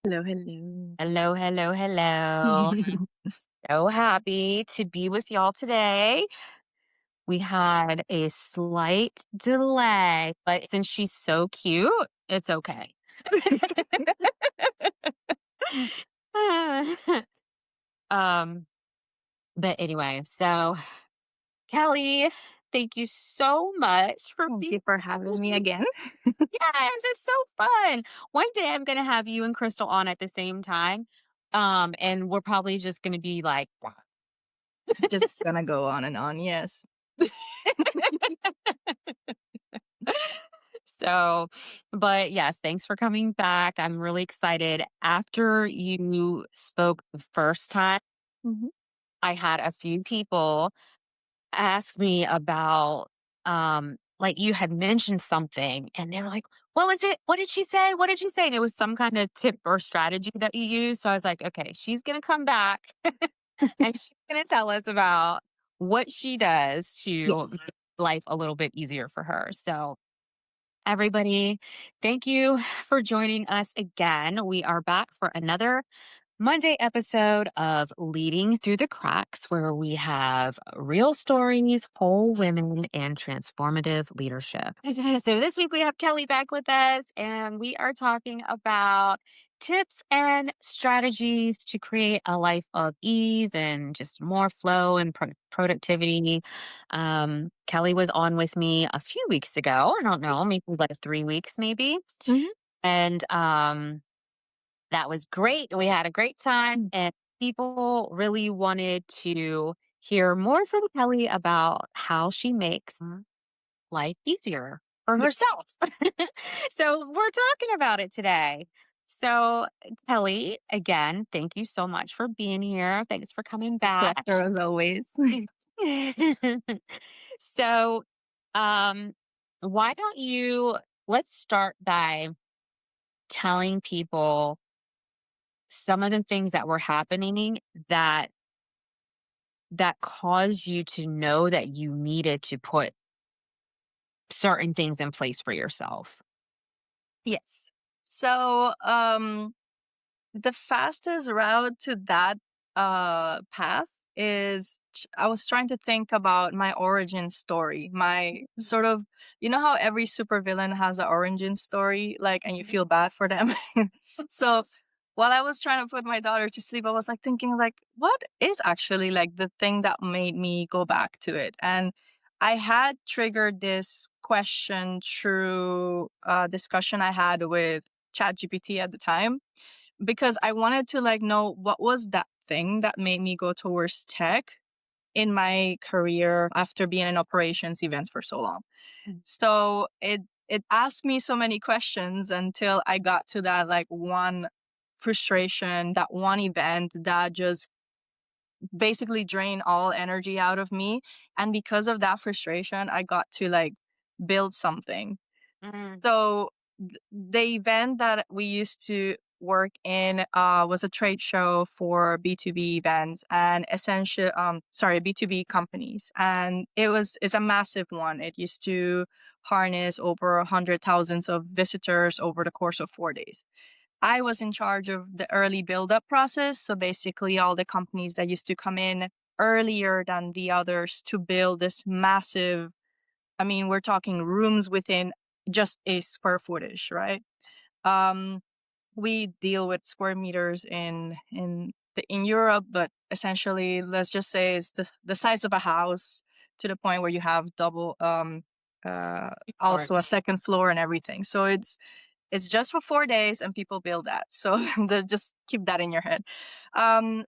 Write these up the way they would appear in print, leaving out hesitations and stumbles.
Hello, hello. Hello, hello, hello. So happy to be with y'all today. We had a slight delay, but since she's so cute, it's okay. um, but anyway, so Kelly, thank you so much for Thank being you for having with me me. again. Yes, it's so fun. One day I'm gonna have you and Crystal on at the same time. And we're probably just gonna be like, Just gonna go on and on. Yes. So, but yes, thanks for coming back. I'm really excited. After you spoke the first time, Mhm. I had a few people ask me about, like you had mentioned something and they were like, what was it? What did she say? What did she say? And it was some kind of tip or strategy that you used. So I was like, okay, she's going to come back and she's going to tell us about what she does to Yes. make life a little bit easier for her. So, everybody, thank you for joining us again. We are back for another Monday episode of Leading Through the Cracks, where we have real stories, whole women, and transformative leadership. So this week we have Kelly back with us, and we are talking about tips and strategies to create a life of ease and just more flow and productivity. Kelly was on with me a few weeks ago. I don't know, maybe like 3 weeks, maybe. Mhm. And that was great. We had a great time, and people really wanted to hear more from Kelly about how she makes life easier for Yes. herself. So, we're talking about it today. So, Kelly, again, thank you so much for being here. Thanks for coming My back. pleasure as always. So, um, why don't you let's start by telling people some of the things that were happening that caused you to know that you needed to put certain things in place for yourself. Yes. So, the fastest route to that path is I was trying to think about my origin story. My sort of, how every supervillain has an origin story, like, and you feel bad for them. So while I was trying to put my daughter to sleep, I was like thinking, like, what is actually like the thing that made me go back to it? And I had triggered this question through a discussion I had with ChatGPT at the time, because I wanted to like know what was that thing that made me go towards tech in my career after being in operations events for so long. So it asked me so many questions until I got to that like one frustration, that one event that just basically drained all energy out of me. And because of that frustration, I got to like build something. Mm, So the event that we used to work in was a trade show for B2B events and B2B companies. And it's a massive one. It used to harness over 100,000 of visitors over the course of 4 days. I was in charge of the early build-up process. So basically all the companies that used to come in earlier than the others to build this massive, I mean, we're talking rooms within just a square footage, right? Um, we deal with square meters in Europe, but essentially, let's just say it's the size of a house to the point where you have double, uh, of also a course. second floor and everything. So it's just for 4 days, and people build that. So just keep that in your head.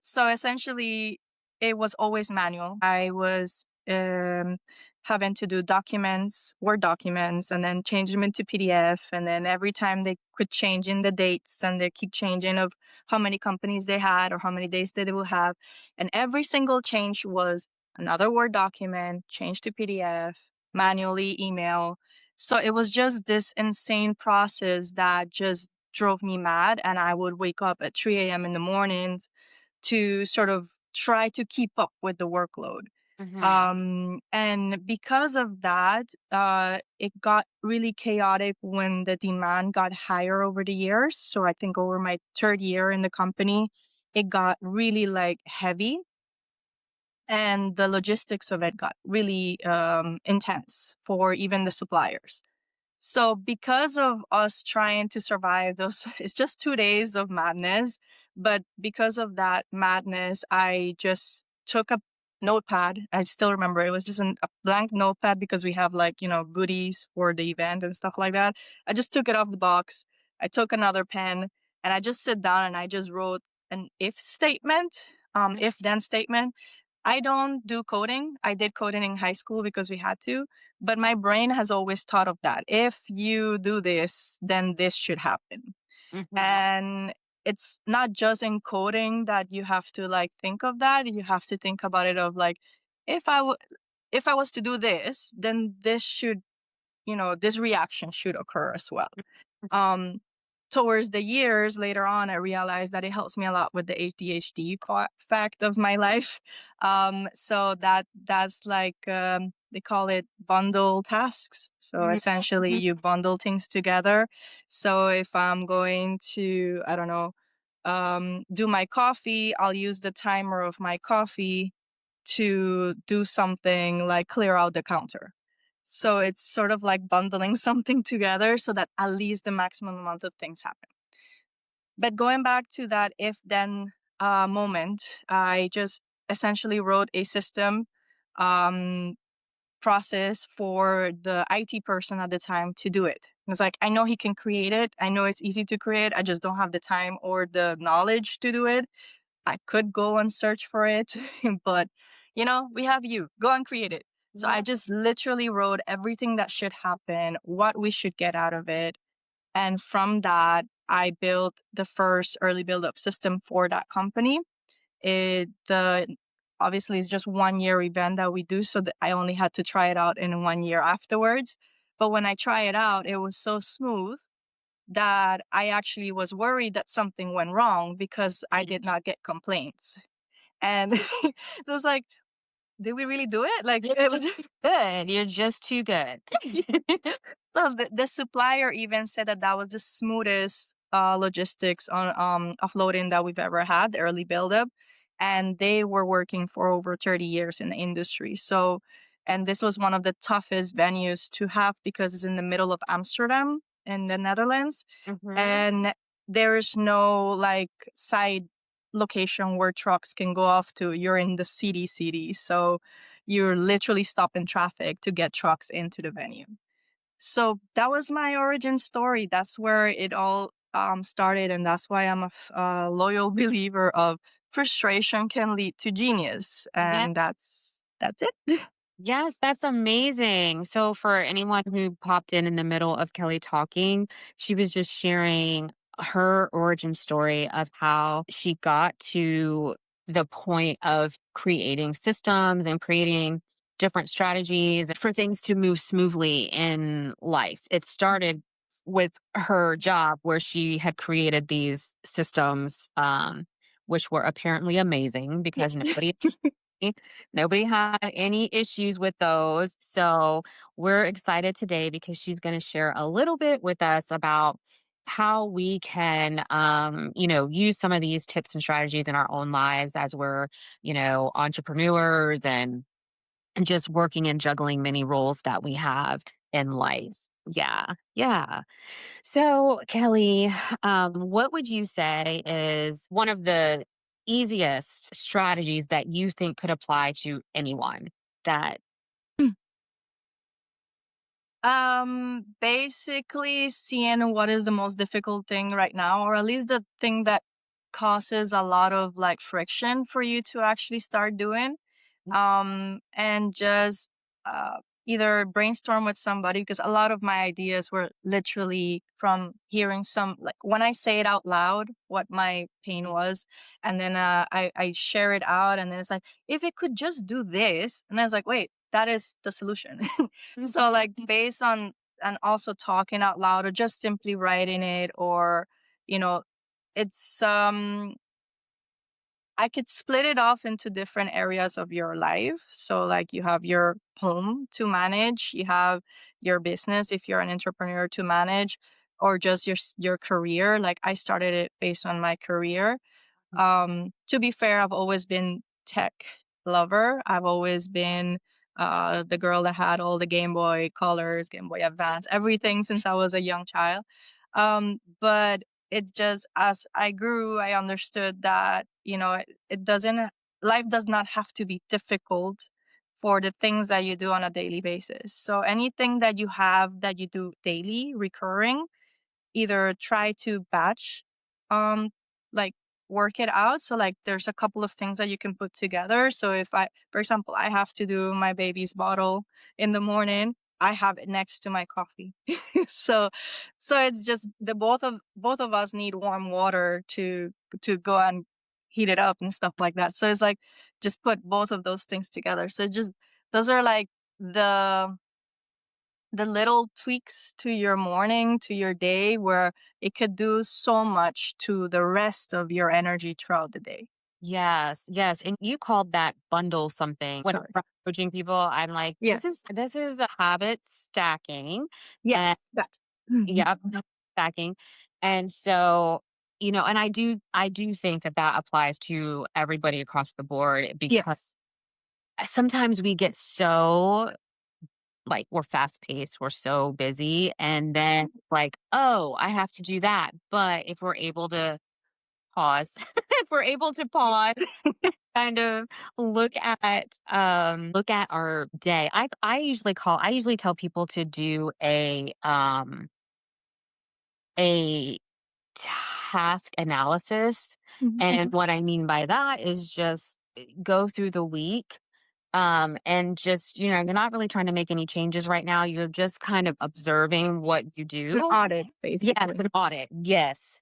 So essentially, it was always manual. I was having to do documents, Word documents, and then change them into PDF. And then every time they could change in the dates, and they keep changing of how many companies they had or how many days they will have. And every single change was another Word document, change to PDF, manually email. So it was just this insane process that just drove me mad. And I would wake up at 3 a.m. in the mornings to sort of try to keep up with the workload. Mhm. And because of that, it got really chaotic when the demand got higher over the years. So I think over my third year in the company, it got really like heavy, and the logistics of it got really intense for even the suppliers. So because of us trying to survive those, it's just 2 days of madness. But because of that madness, I just took a notepad. I still remember it was just a blank notepad because we have like, goodies for the event and stuff like that. I just took it off the box. I took another pen and I just sit down and I just wrote an if statement, Mhm. if then statement. I don't do coding. I did coding in high school because we had to, but my brain has always thought of that. If you do this, then this should happen. Mhm. And it's not just in coding that you have to like think of that. You have to think about it of like, if I w- if I was to do this, then this should, this reaction should occur as well. Um, Towards the years later on, I realized that it helps me a lot with the ADHD fact of my life. So that's like they call it bundle tasks. So Mhm. essentially, you bundle things together. So if I'm going to, I don't know, do my coffee, I'll use the timer of my coffee to do something like clear out the counter. So it's sort of like bundling something together so that at least the maximum amount of things happen. But going back to that if then moment, I just essentially wrote a system um, process for the IT person at the time to do it. It's like, I know he can create it. I know it's easy to create. I just don't have the time or the knowledge to do it. I could go and search for it, but we have you. Go and create it. So I Yeah. just literally wrote everything that should happen, what we should get out of it. And from that, I built the first early build up system for that company. The obviously it's just 1 year event that we do, so that I only had to try it out in 1 year afterwards. But when I try it out, it was so smooth that I actually was worried that something went wrong because I did not get complaints. And so it's like, did we really do it? Like You're it just was too good. You're just too good. so the supplier even said that that was the smoothest logistics on offloading that we've ever had, the early buildup. And they were working for over 30 years in the industry. So, and this was one of the toughest venues to have because it's in the middle of Amsterdam in the Netherlands. Mhm. And there's no like side location where trucks can go off to. You're in the city. So you're literally stopping traffic to get trucks into the venue. So that was my origin story. That's where it all started, and that's why I'm a loyal believer of frustration can lead to genius, Yeah. and that's it. Yes, that's amazing. So, for anyone who popped in the middle of Kelly talking, she was just sharing her origin story of how she got to the point of creating systems and creating different strategies for things to move smoothly in life. It started with her job where she had created these systems, which were apparently amazing Yeah. because nobody had any issues with those. So we're excited today because she's going to share a little bit with us about how we can, use some of these tips and strategies in our own lives as we're, entrepreneurs and just working and juggling many roles that we have in life. Yeah. Yeah. So, Kelly, what would you say is one of the easiest strategies that you think could apply to anyone that Basically seeing what is the most difficult thing right now, or at least the thing that causes a lot of like friction for you to actually start doing. And just uh, either brainstorm with somebody because a lot of my ideas were literally from hearing some like when I say it out loud what my pain was, and then I share it out, and then it's like if it could just do this, and then it's like wait, that is the solution. So like based on and also talking out loud or just simply writing it, or you know it's I could split it off into different areas of your life. So, like, you have your home to manage, you have your business if you're an entrepreneur to manage, or just your career. Like, I started it based on my career. To be fair, I've always been tech lover. I've always been the girl that had all the Game Boy Colors, Game Boy Advance, everything since I was a young child. But it's just as I grew, I understood that, it doesn't, life does not have to be difficult for the things that you do on a daily basis. So anything that you have that you do daily, recurring, either try to batch, um like, work it out. So, like, there's a couple of things that you can put together. So if I, for example, I have to do my baby's bottle in the morning, I have it next to my coffee. so so it's just the both of us need warm water to go and heat it up and stuff like that. So it's like, just put both of those things together. So just those are like the little tweaks to your morning, to your day, where it could do so much to the rest of your energy throughout the day. Yes, yes, and you called that bundle something. When Sorry. I'm coaching people, I'm like, Yes. this is a habit stacking, and Yes. That. Mhm. yeah, stacking, and so, and I do think that that applies to everybody across the board because Yes. sometimes we get so, like, we're fast paced, we're so busy, and then like, oh, I have to do that. But if we're able to pause, if we're able to pause, kind of look at our day. I usually tell people to do a task analysis. Mhm. And what I mean by that is just go through the week. And just, you're not really trying to make any changes right now. You're just kind of observing what you An do. audit, Yes, basically. an audit. Yes.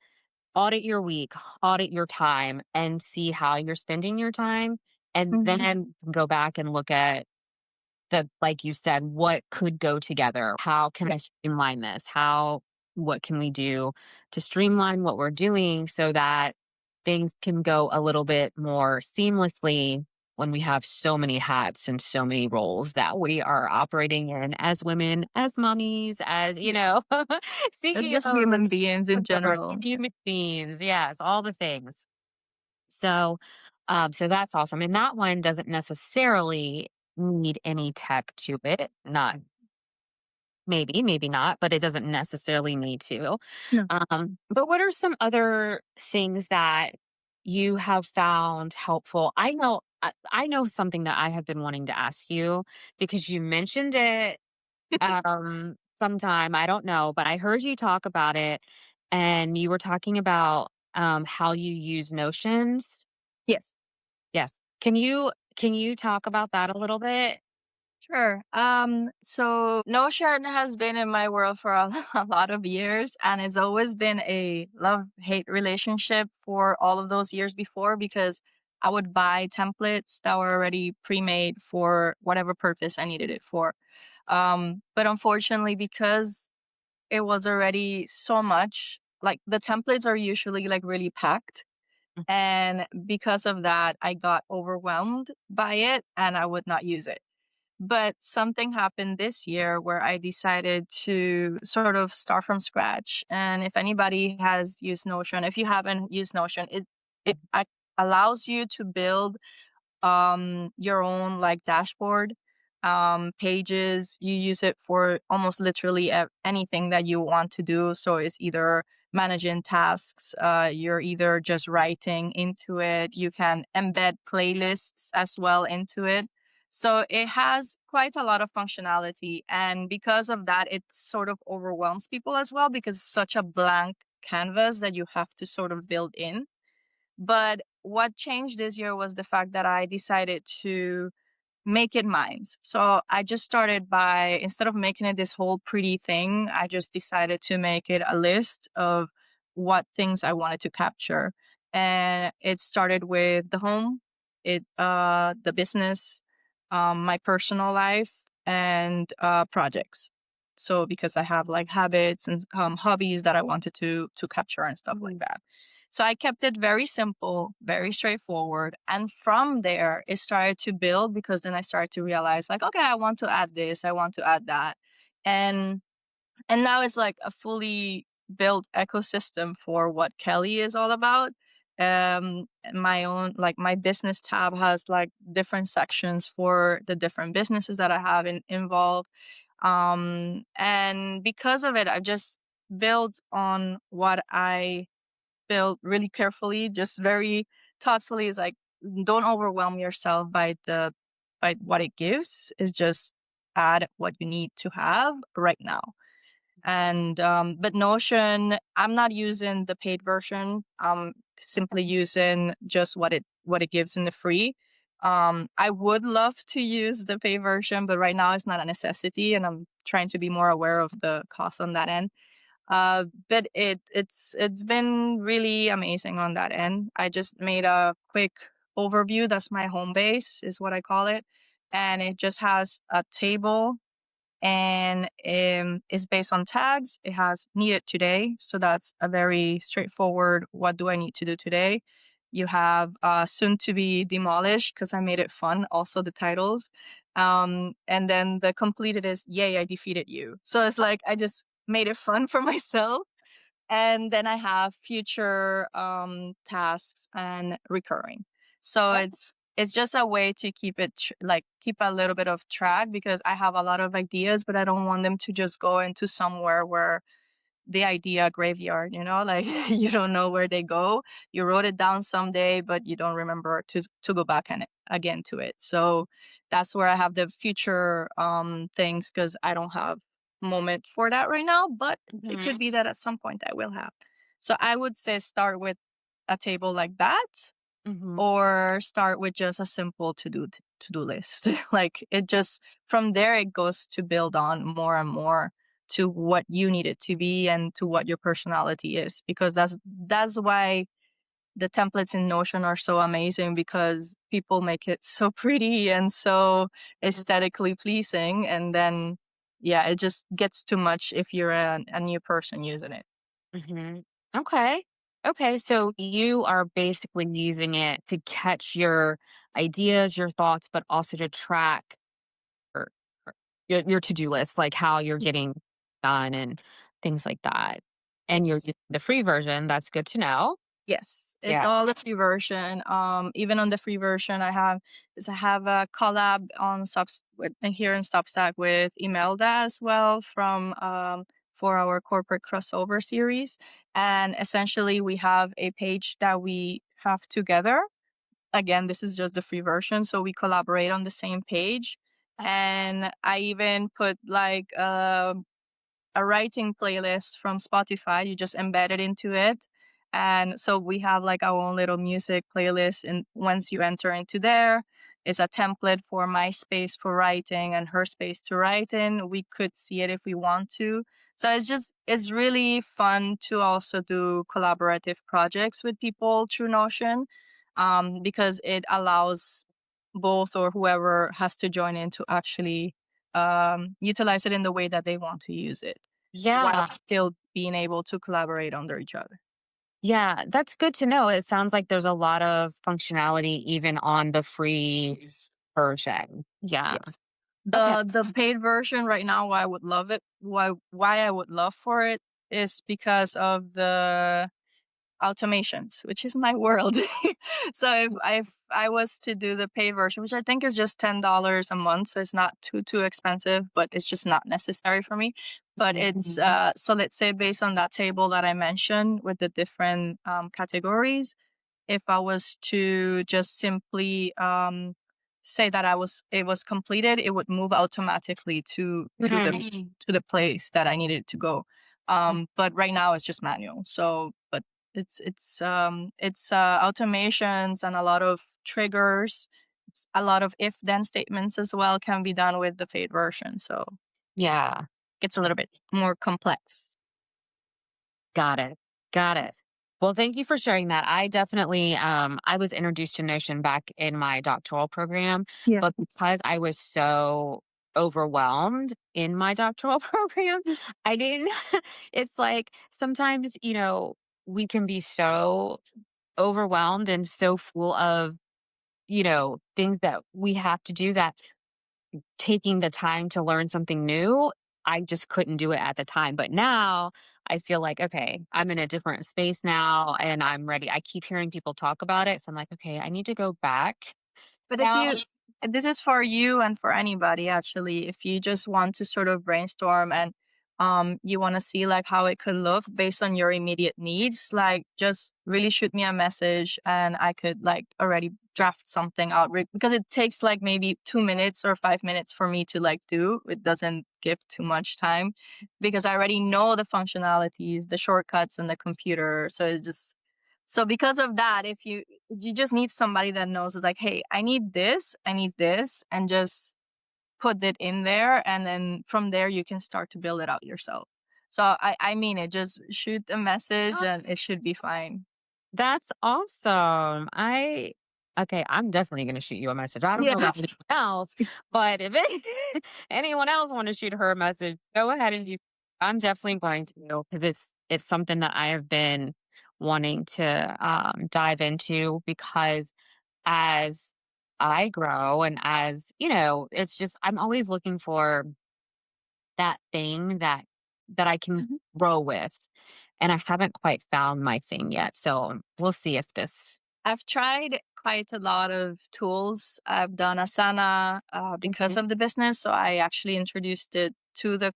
Audit your week, audit your time, and see how you're spending your time. And Mhm. then go back and look at the, like you said, what could go together? How can I streamline this? What can we do to streamline what we're doing so that things can go a little bit more seamlessly when we have so many hats and so many roles that we are operating in as women, as mommies, as, Yeah. And just CEOs, human beings in or general. human beings. Yes, all the things. So, so that's awesome. And that one doesn't necessarily need any tech to it. Not maybe, maybe not, but it doesn't necessarily need to. No. But what are some other things that you have found helpful? I know something that I have been wanting to ask you because you mentioned it sometime. I don't know, but I heard you talk about it, and you were talking about how you use notions. Yes. Yes. Can you talk about that a little bit? Sure. So Notion has been in my world for a, a lot of years, and it's always been a love-hate relationship for all of those years before, because I would buy templates that were already pre-made for whatever purpose I needed it for. But unfortunately, because it was already so much, like, the templates are usually like really packed. Mm. And because of that, I got overwhelmed by it and I would not use it. But something happened this year where I decided to sort of start from scratch. And if anybody has used Notion, if you haven't used Notion, it allows you to build your own, like, dashboard, pages. You use it for almost literally anything that you want to do. So it's either managing tasks, you're either just writing into it, you can embed playlists as well into it. So it has quite a lot of functionality, and because of that, it sort of overwhelms people as well, because it's such a blank canvas that you have to sort of build in. But what changed this year was the fact that I decided to make it mine. So I just started by, instead of making it this whole pretty thing, I just decided to make it a list of what things I wanted to capture. And it started with the home, the business, my personal life, and projects. So because I have, like, habits and hobbies that I wanted to capture and stuff like that. So I kept it very simple, very straightforward. And from there, it started to build because then I started to realize, like, okay, I want to add this, I want to add that. And now it's like a fully built ecosystem for what Kelly is all about. My own, like, my business tab has like different sections for the different businesses that I have involved. And because of it, I've just built on what I built really carefully, just very thoughtfully. Is like, don't overwhelm yourself by what it gives. Is just add what you need to have right now. And but Notion, I'm not using the paid version. I'm simply using just what it gives in the free. I would love to use the paid version, but right now it's not a necessity, and I'm trying to be more aware of the cost on that end. But it's been really amazing on that end. I just made a quick overview. That's my home base, is what I call it, and it just has a table, and it's based on tags. It has needed today, so that's a very straightforward. What do I need to do today? You have soon to be demolished because I made it fun. Also the titles, and then the completed is yay, I defeated you. So it's like I just made it fun for myself. And then I have future tasks and recurring. So it's just a way to keep it like keep a little bit of track, because I have a lot of ideas, but I don't want them to just go into somewhere where the idea graveyard, like you don't know where they go. You wrote it down someday, but you don't remember to go back and again to it. So that's where I have the future things, because I don't have moment for that right now, but it could Mhm, be that at some point I will have. So I would say start with a table like that, mhm, or start with just a simple to-do list. Like, it just from there it goes to build on more and more to what you need it to be and to what your personality is, because that's why the templates in Notion are so amazing, because people make it so pretty and so aesthetically pleasing, and then yeah, it just gets too much if you're a new person using it. mhm. Okay. Okay, so you are basically using it to catch your ideas, your thoughts, but also to track or your to-do list, like how you're Ye- getting done and things like that. And you're yes. using the free version, that's good to know. Yes, it's Yeah. all the free version. Even on the free version, I have a collab on here in Substack with Imelda as well, from for our corporate crossover series. And essentially, we have a page that we have together. Again, this is just the free version, so we collaborate on the same page. And I even put like a writing playlist from Spotify. You just embed it into it. And so we have like our own little music playlist. And once you enter into there, is a template for my space for writing and her space to write in. We could see it if we want to. So it's really fun to also do collaborative projects with people through Notion, because it allows both, or whoever has to join in, to actually utilize it in the way that they want to use it, while Yeah. still being able to collaborate under each other. Yeah, that's good to know. It sounds like there's a lot of functionality even on the free version. Yeah. Yes. Okay. The paid version right now, why I would love it, why I would love for it, is because of the automations, which is my world. So if I was to do the pay version, which I think is just $10 a month, so it's not too expensive, but it's just not necessary for me. But Mhm. it's so let's say based on that table that I mentioned with the different categories, if I was to just simply say that it was completed, it would move automatically to the place that I needed to go. But right now it's just manual. So, but it's automations and a lot of triggers. A lot of if then statements as well can be done with the paid version. So Yeah. it's a little bit more complex. Got it. Got it. Well, thank you for sharing that. I definitely I was introduced to Notion back in my doctoral program, Yeah. but because I was so overwhelmed in my doctoral program, I didn't it's like sometimes, we can be so overwhelmed and so full of, things that we have to do that taking the time to learn something new, I just couldn't do it at the time. But now I feel like, okay, I'm in a different space now and I'm ready. I keep hearing people talk about it. So I'm like, okay, I need to go back But if now. you, and this is for you and for anybody actually, if you just want to sort of brainstorm and you want to see like how it could look based on your immediate needs, like just really shoot me a message and I could like already draft something out because it takes like maybe 2 minutes or 5 minutes for me to like do. It doesn't give too much time because I already know the functionalities, the shortcuts and the computer. So it's just so because of that, if you just need somebody that knows it's like, hey, I need this, and just put it in there, and then from there you can start to build it out yourself. So I mean it. Just shoot a message, and it should be fine. That's awesome. I'm definitely gonna shoot you a message. I don't know Yeah. about anyone else, but if anyone else want to shoot her a message, go ahead and I'm definitely going to because it's something that I have been wanting to dive into because as I grow and as it's just I'm always looking for that thing that I can grow with, and I haven't quite found my thing yet. So we'll see if this. I've tried quite a lot of tools. I've done Asana because Mhm. of the business. So I actually introduced it to the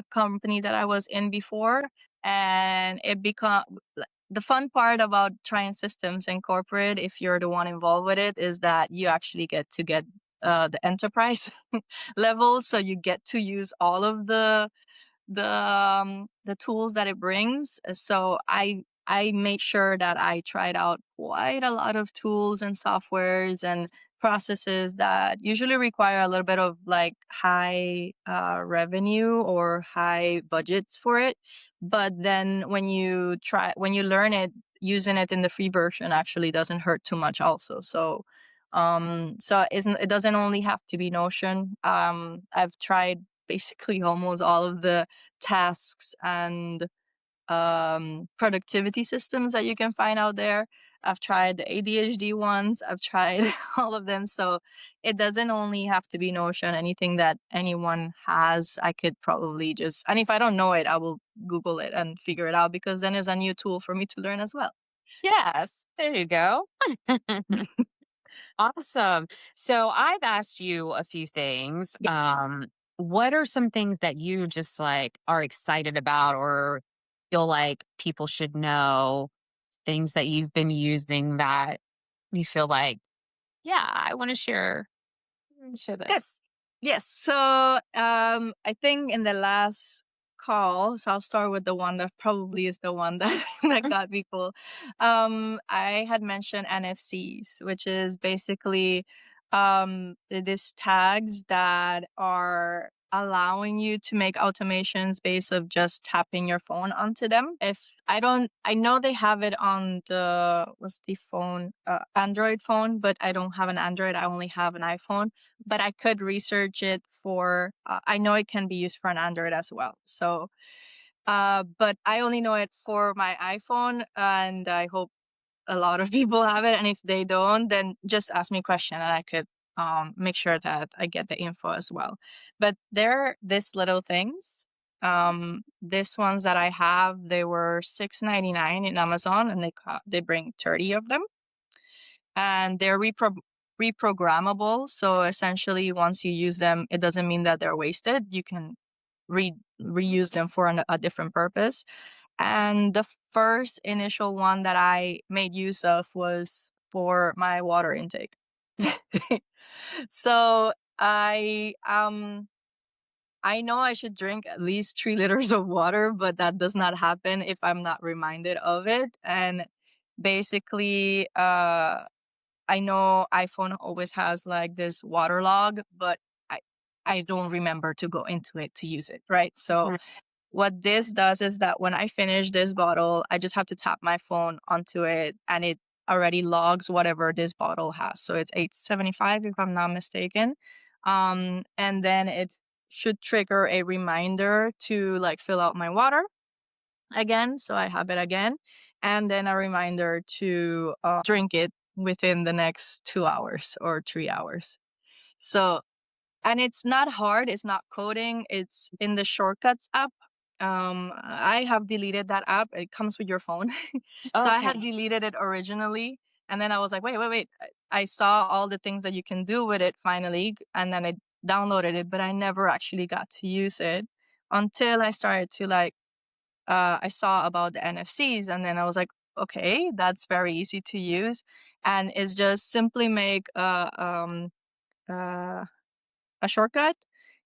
company that I was in before. And it become the fun part about trying systems in corporate, if you're the one involved with it, is that you actually get the enterprise level. So you get to use all of the tools that it brings. So I made sure that I tried out quite a lot of tools and softwares and processes that usually require a little bit of like high revenue or high budgets for it. But then when you learn it, using it in the free version actually doesn't hurt too much also. So it doesn't only have to be Notion. I've tried basically almost all of the tasks and productivity systems that you can find out there. I've tried the ADHD ones. I've tried all of them. So it doesn't only have to be Notion. Anything that anyone has, I could probably just, and if I don't know it, I will Google it and figure it out because then it's a new tool for me to learn as well. Yes, there you go. Awesome. So I've asked you a few things. Yeah. What are some things that you just like are excited about or feel like people should know? Things that you've been using that you feel like, yeah, I want to share Good. this. Yes. So I think in the last call, so I'll start with the one that probably is the one that that got people. I had mentioned NFCs, which is basically these tags that are allowing you to make automations based of just tapping your phone onto them. If I don't, I know they have it on the what's the phone, Android phone, but I don't have an Android. I only have an iPhone, but I could research it for, I know it can be used for an Android as well. So, but I only know it for my iPhone, and I hope a lot of people have it. And if they don't, then just ask me a question and I could make sure that I get the info as well. But they're these little things. These ones that I have, they were $6.99 in Amazon, and they bring 30 of them, and they're reprogrammable. So essentially, once you use them, it doesn't mean that they're wasted. You can reuse them for a different purpose. And the first initial one that I made use of was for my water intake. So I know I should drink at least 3 liters of water, but that does not happen if I'm not reminded of it. And basically, I know iPhone always has like this water log, but I I don't remember to go into it to use it, right? So Mhm. what this does is that when I finish this bottle, I just have to tap my phone onto it and it already logs whatever this bottle has. So it's 875 if I'm not mistaken. And then it should trigger a reminder to like fill out my water again. So I have it again. and then a reminder to drink it within the next 2 hours or 3 hours. So, and it's not hard, it's not coding, it's in the shortcuts app. I have deleted that app. It comes with your phone. So I Okay. had deleted it originally. And then I was like, wait, wait, wait. I saw all the things that you can do with it finally. And then I downloaded it, but I never actually got to use it until I started to like, I saw about the NFCs. And then I was like, okay, that's very easy to use. And it's just simply make uh, a shortcut,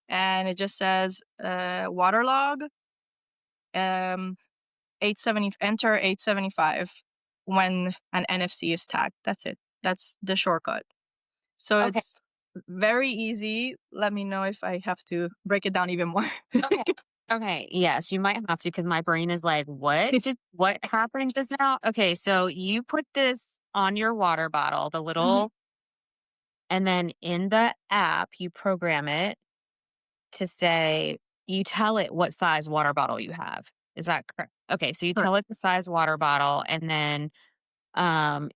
and it just says waterlog, um 870, enter 875 when an NFC is tagged. That's it. That's the shortcut. So Okay. it's very easy. Let me know if I have to break it down even more. Okay. Okay. Yes, you might have to because my brain is like, what happened just now? Okay, so you put this on your water bottle, the Mhm. little, and then in the app you program it to say, you tell it what size water bottle you have. Is that correct? Okay, so you Correct. tell it the size water bottle, and then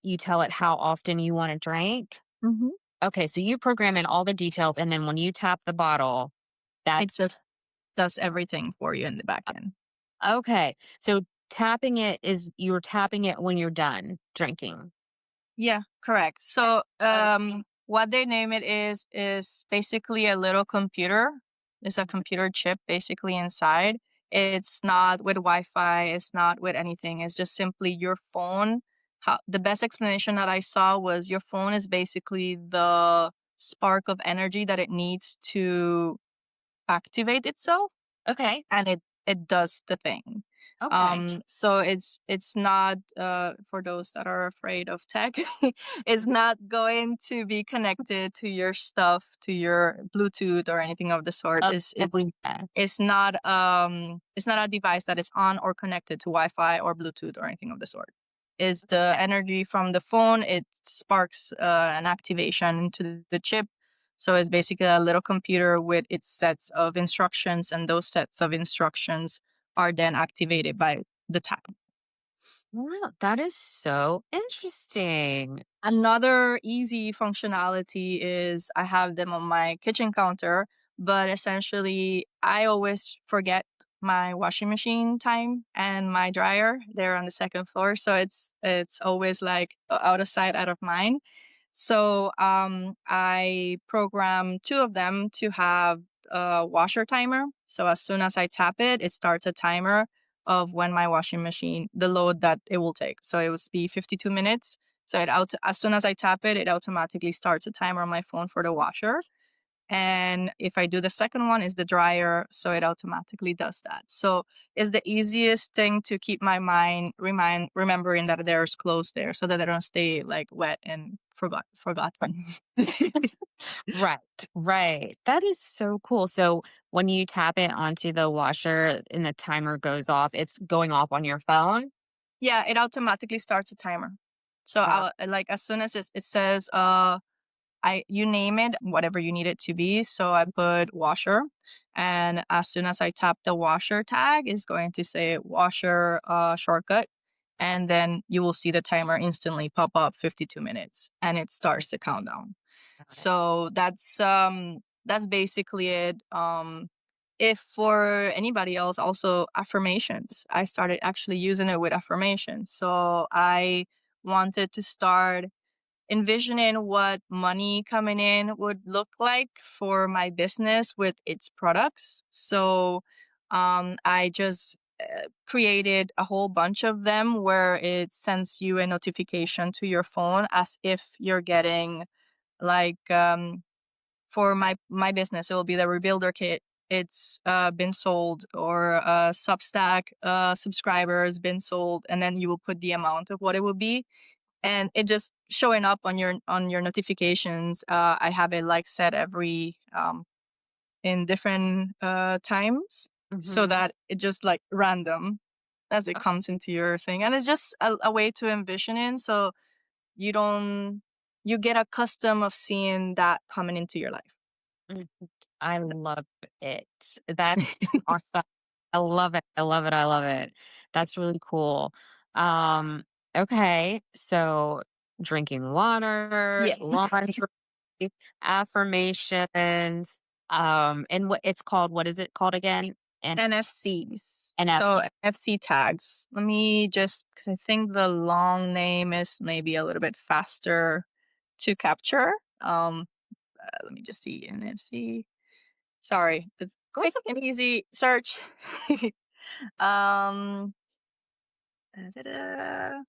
you tell it how often you want to drink. Mhm. Okay, so you program in all the details, and then when you tap the bottle, It that's just does everything for you in the back end. okay. So tapping it is, you're tapping it when you're done drinking. Yeah, correct. So, Okay. what they name it is basically a little computer. It's a computer chip basically inside. It's not with Wi-Fi. It's not with anything. It's just simply your phone. How the best explanation that I saw was your phone is basically the spark of energy that it needs to activate itself, Okay. and it does the thing. Okay. So it's not for those that are afraid of tech, it's not going to be connected to your stuff, to your Bluetooth or anything of the sort. I believe that. It's not a device that is on or connected to Wi-Fi or Bluetooth or anything of the sort. Is the Okay. energy from the phone, it sparks an activation into the chip. So it's basically a little computer with its sets of instructions, and those sets of instructions are then activated by the tap. Wow, that is so interesting. Another easy functionality is I have them on my kitchen counter, but essentially I always forget my washing machine time and my dryer. They're on the second floor, so it's always like out of sight, out of mind. So I program two of them to have a washer timer. So as soon as I tap it, it starts a timer of when my washing machine, the load that it will take. So it will be 52 minutes. So as soon as I tap it, it automatically starts a timer on my phone for the washer. And if I do the second one is the dryer, so it automatically does that. So it's the easiest thing to keep my mind remembering that there's clothes there so that I don't stay like wet and forgotten. Right, right. That is so cool. So when you tap it onto the washer and the timer goes off, it's going off on your phone? Yeah, it automatically starts a timer. So Uh, I'll like as soon as it says I you name it, whatever you need it to be. So I put washer, and as soon as I tap the washer tag, it's going to say washer shortcut, and then you will see the timer instantly pop up 52 minutes, and it starts the countdown. got it. So that's basically it. If for anybody else, also affirmations. I started actually using it with affirmations. So I wanted to start envisioning what money coming in would look like for my business with its products. So I just created a whole bunch of them where it sends you a notification to your phone as if you're getting like for my business, it will be the rebuilder kit. It's been sold, or Substack subscribers been sold, and then you will put the amount of what it will be, and it just showing up on your notifications. I have it like set every in different times, so Mhm. that it just like random as it comes into your thing, and it's just a way to envision it, so you don't you get accustomed of seeing that coming into your life. Mhm. I love it. That's awesome. I love it. I love it. I love it. That's really cool. Um, okay. So drinking water, Yeah. laundry, affirmations, and what it's called, what is it called again? And NFCs. So NFC. NFC tags. Let me just, because I think the long name is maybe a little bit faster to capture. Let me just see NFC. Sorry, it's quick and easy search. um, da-da-da.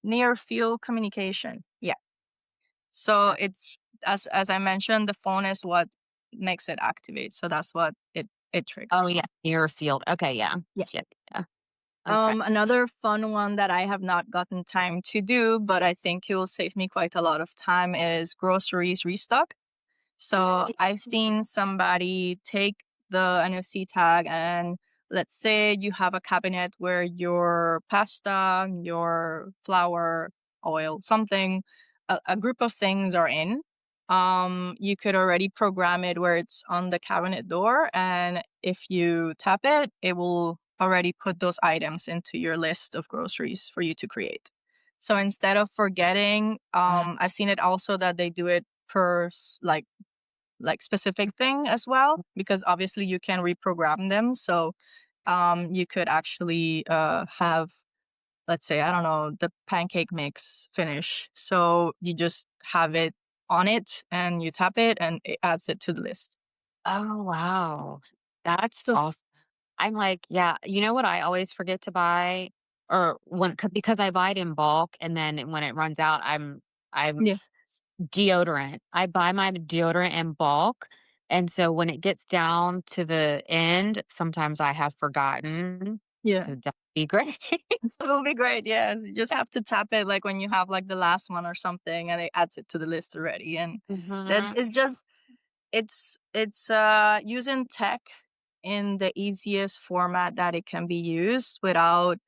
Near field communication. Yeah. So it's as I mentioned, the phone is what makes it activate. So that's what it Oh triggers yeah, on. near field. Okay, yeah. Yeah. Yeah. Yeah. Okay. Another fun one that I have not gotten time to do, but I think it will save me quite a lot of time is groceries restock. So I've seen somebody take the NFC tag and let's say you have a cabinet where your pasta, your flour, oil, something, a group of things are in. You could already program it where it's on the cabinet door, and if you tap it, it will already put those items into your list of groceries for you to create. So instead of forgetting, Uh, I've seen it also that they do it per like specific thing as well because obviously you can reprogram them. So you could actually have, let's say, I don't know, the pancake mix finish. So you just have it on it and you tap it and it adds it to the list. oh wow. That's So awesome. I'm like, yeah, you know what I always forget to buy or because I buy it in bulk and then when it runs out, I'm yeah, deodorant. I buy my deodorant in bulk. And so when it gets down to the end, sometimes I have forgotten. yeah. So that'd be great. It'll be great. Yes, you just have to tap it like when you have like the last one or something, and it adds it to the list already. And that Mhm. is just it's using tech in the easiest format that it can be used without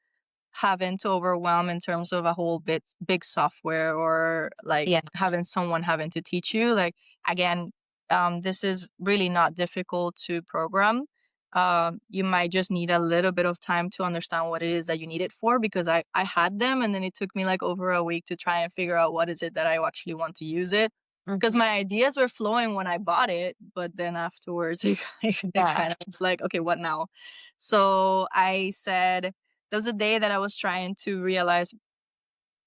having to overwhelm in terms of a whole big software or like Yeah. having someone having to teach you. Like again, this is really not difficult to program. You might just need a little bit of time to understand what it is that you need it for because I had them and then it took me like over a week to try and figure out what is it that I actually want to use it because Mhm. my ideas were flowing when I bought it, but then afterwards it Yeah. kind of was like, okay, what now? So I said, there was a day that I was trying to realize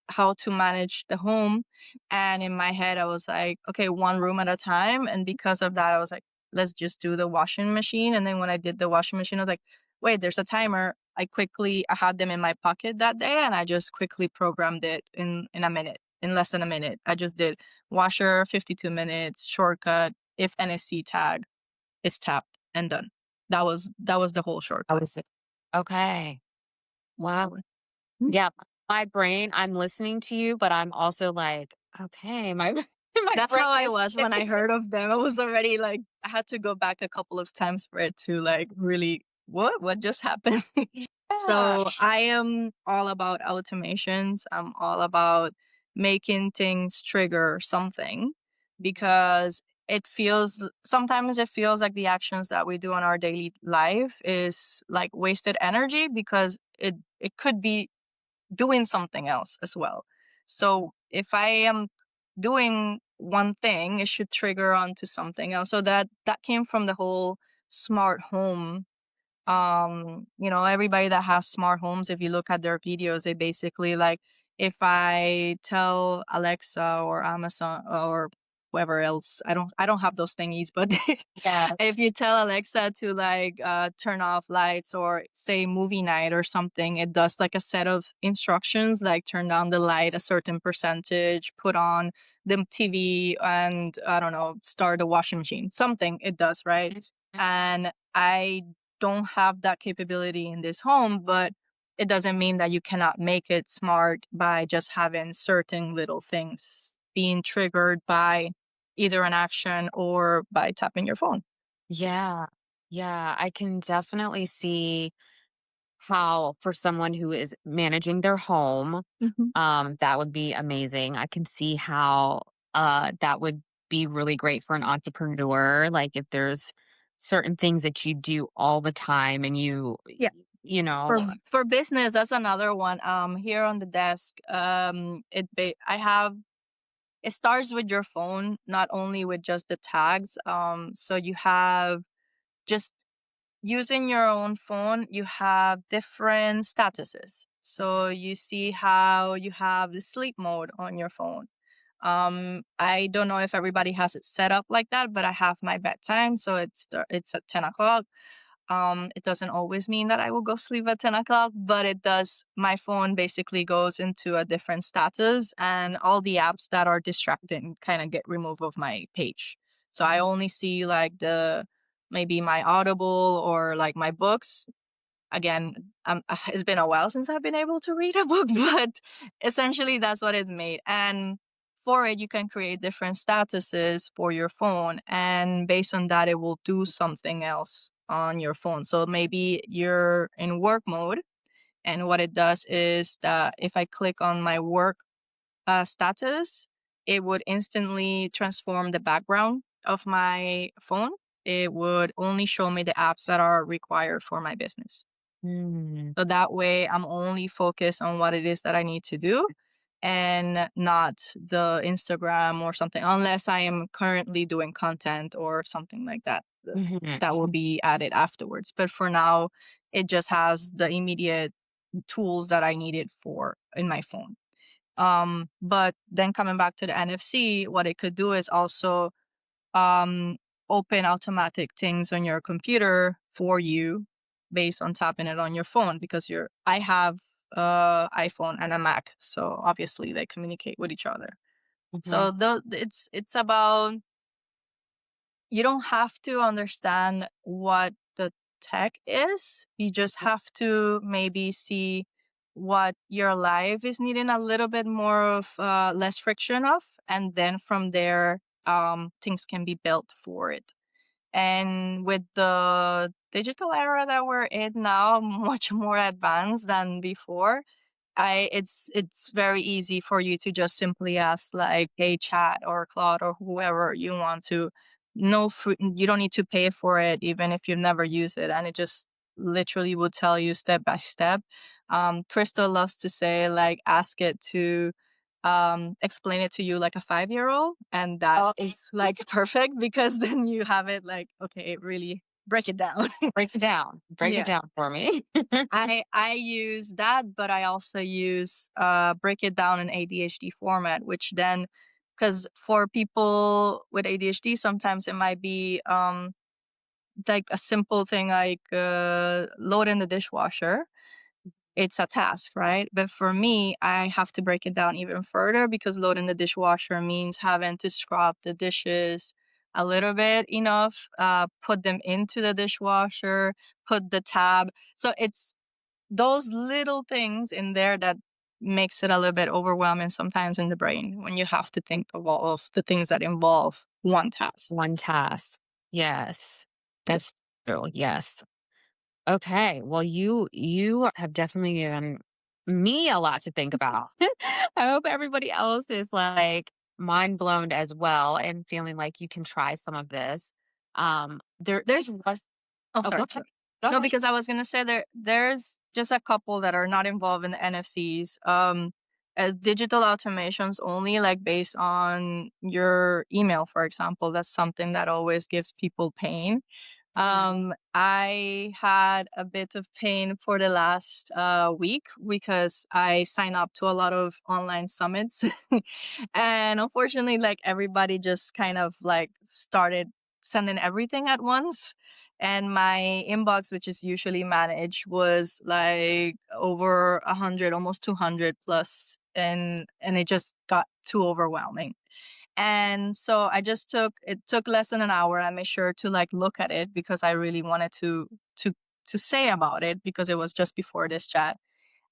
how to manage the home. And in my head, I was like, okay, one room at a time. And because of that, I was like, let's just do the washing machine. And then when I did the washing machine, I was like, wait, there's a timer. I had them in my pocket that day and I just quickly programmed it in a minute, in less than a minute. I just did washer, 52 minutes, shortcut, if NSC tag is tapped and done. That was the whole I shortcut. was okay. Wow. Mm. Yeah. My brain, I'm listening to you, but I'm also like, okay, my my That's brain how I is was when I heard of them. I was already like, I had to go back a couple of times for it to like really, what just happened? yeah. So I am all about automations. I'm all about making things trigger something because sometimes it feels like the actions that we do in our daily life is like wasted energy because it could be doing something else as well. So if I am doing one thing, it should trigger onto something else. So that came from the whole smart home. Everybody that has smart homes, if you look at their videos, they basically like if I tell Alexa or Amazon or whoever else, I don't have those thingies, but Yes. if you tell Alexa to like turn off lights or say movie night or something, it does like a set of instructions like turn down the light a certain percentage, put on the TV, and I don't know, start the washing machine. Something it does, right? And I don't have that capability in this home, but it doesn't mean that you cannot make it smart by just having certain little things being triggered by either an action or by tapping your phone. Yeah. Yeah. I can definitely see how for someone who is managing their home, Mhm. that would be amazing. I can see how that would be really great for an entrepreneur. Like if there's certain things that you do all the time and you Yeah. you For know. for business, that's another one. Here on the desk, I have it starts with your phone, not only with just the tags. So you have just using your own phone, you have different statuses. So you see how you have the sleep mode on your phone. I don't know if everybody has it set up like that, but I have my bedtime, so it's at 10 o'clock. It doesn't always mean that I will go sleep at 10 o'clock, but it does. My phone basically goes into a different status, and all the apps that are distracting kind of get removed of my page. So I only see like the maybe my Audible or like my books. Again, it's been a while since I've been able to read a book, but essentially that's what it's made. And for it, you can create different statuses for your phone, and based on that, it will do something else on your phone. So maybe you're in work mode, and what it does is that if I click on my work status, it would instantly transform the background of my phone. It would only show me the apps that are required for my business. Mm, So that way I'm only focused on what it is that I need to do and not the Instagram or something, unless I am currently doing content or something like that. mhm, That will be added afterwards. But for now, it just has the immediate tools that I needed for in my phone. But then coming back to the NFC, what it could do is also um, open automatic things on your computer for you based on tapping it on your phone because I have iPhone and a Mac, so obviously they communicate with each other. mhm, So it's about you don't have to understand what the tech is. You just have to maybe see what your life is needing a little bit more of less friction of, and then from there, things can be built for it. And with the digital era that we're in now, much more advanced than before, it's very easy for you to just simply ask like hey chat or Claude or whoever you want to. No free, you don't need to pay for it even if you've never used it, and it just literally will tell you step by step. Crystal loves to say like ask it to explain it to you like a 5-year old, and that oh, is like perfect because then you have it like okay really break it down. break it Yeah, down for me. I use that, but I also use break it down in ADHD format, which then because for people with ADHD, sometimes it might be like a simple thing like loading the dishwasher. It's a task, right? But for me, I have to break it down even further because loading the dishwasher means having to scrub the dishes a little bit enough, put them into the dishwasher, put the tab. So it's those little things in there that makes it a little bit overwhelming sometimes in the brain when you have to think of all of the things that involve one task. One task. Yes, Yep. that's true. Yes. Okay. Well, you have definitely given me a lot to think about. I hope everybody else is like mind blown as well and feeling like you can try some of this. There There's was oh oh, go sorry, ahead. sorry. Go No, ahead. because I was gonna say there's just a couple that are not involved in the NFCs. As digital automations only, like based on your email, for example, that's something that always gives people pain. Mhm. I had a bit of pain for the last week because I signed up to a lot of online summits. And unfortunately, like everybody just kind of like started sending everything at once. And my inbox, which is usually managed, was like over 100, almost 200 plus, and it just got too overwhelming. And so it took less than an hour. I made sure to like look at it because I really wanted to to say about it because it was just before this chat.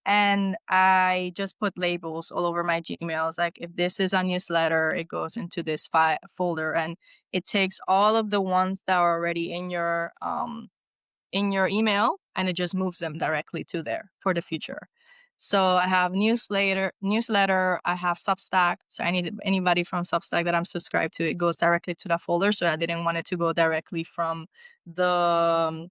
And I just put labels all over my Gmails. Like if this is a newsletter, it goes into this folder, and it takes all of the ones that are already in your email and it just moves them directly to there for the future. So I have newsletter, I have Substack. So anybody from Substack that I'm subscribed to, it goes directly to that folder. So I didn't want it to go directly from the